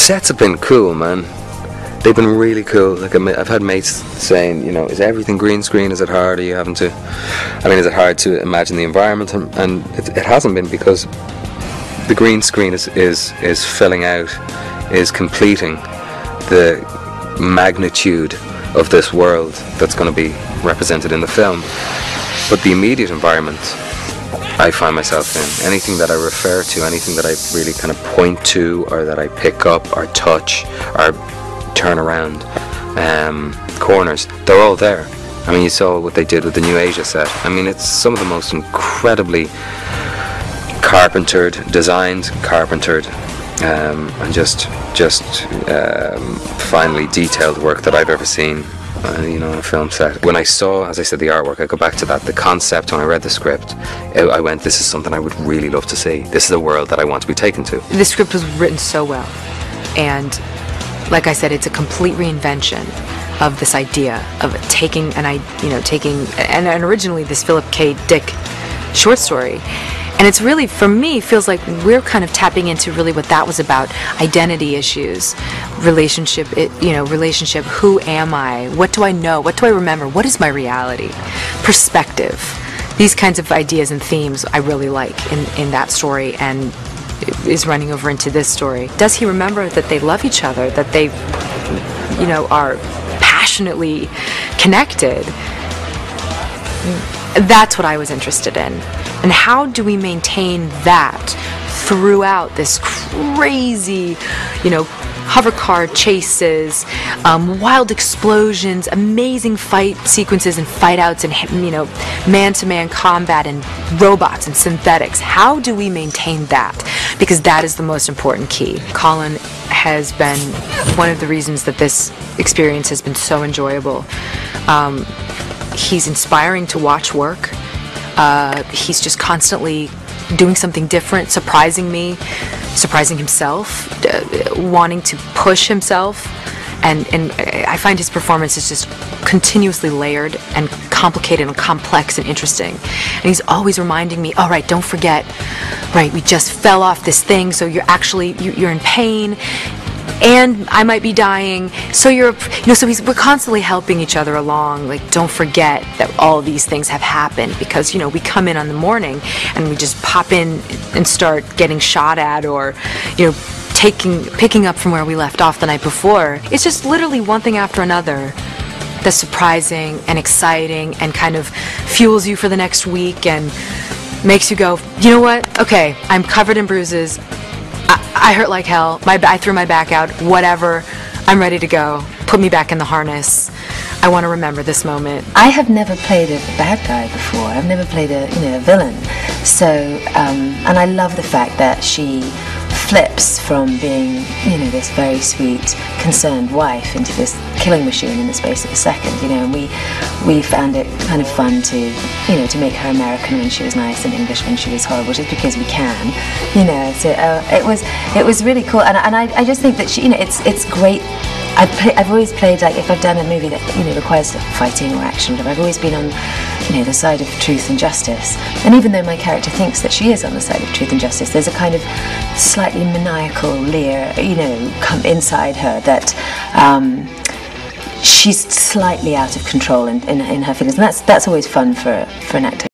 sets have been cool, man. They've been really cool. Like I've had mates saying, you know, is everything green screen? Is it hard? Are you having to? I mean, is it hard to imagine the environment? And it hasn't been, because the green screen is filling out, is completing the magnitude of this world that's going to be represented in the film. But the immediate environment I find myself in, anything that I refer to, anything that I really kind of point to, or that I pick up or touch or turn around, corners, they're all there. I mean, you saw what they did with the New Asia set. I mean, it's some of the most incredibly designed, and just finely detailed work that I've ever seen, you know, on a film set. When I saw, as I said, the artwork, I go back to that, the concept. When I read the script, I went, this is something I would really love to see. This is a world that I want to be taken to. The script was written so well, and like I said, it's a complete reinvention of this idea of taking and originally this Philip K. Dick short story. And it's really, for me, feels like we're kind of tapping into really what that was about: identity issues, relationship, who am I? What do I know? What do I remember? What is my reality? Perspective. These kinds of ideas and themes I really like in that story, and is running over into this story. Does he remember that they love each other, that they, are passionately connected? That's what I was interested in. And how do we maintain that throughout this crazy, hover car chases, wild explosions, amazing fight sequences and fight outs, and man-to-man combat and robots and synthetics? How do we maintain that? Because that is the most important key. Colin has been one of the reasons that this experience has been so enjoyable. He's inspiring to watch work. He's just constantly doing something different, surprising me, surprising himself, wanting to push himself, and I find his performance is just continuously layered and complicated and complex and interesting. And he's always reminding me, all right, don't forget, right, we just fell off this thing, so you're in pain, and I might be dying, so we're constantly helping each other along. Like, don't forget that all these things have happened, because we come in on the morning and we just pop in and start getting shot at, or picking up from where we left off the night before. It's just literally one thing after another that's surprising and exciting and kind of fuels you for the next week and makes you go, you know what? Okay, I'm covered in bruises. I hurt like hell. I threw my back out. Whatever. I'm ready to go. Put me back in the harness. I want to remember this moment. I have never played a bad guy before. I've never played a villain. So, and I love the fact that she flips from being, this very sweet, concerned wife into this killing machine in the space of a second. And we found it kind of fun to, to make her American when she was nice and English when she was horrible, just because we can, So it was really cool, and I just think that she, it's great. I've always played, like, if I've done a movie that requires fighting or action, whatever, I've always been on the side of truth and justice. And even though my character thinks that she is on the side of truth and justice, there's a kind of slightly maniacal leer, come inside her that she's slightly out of control in her feelings, and that's always fun for an actor.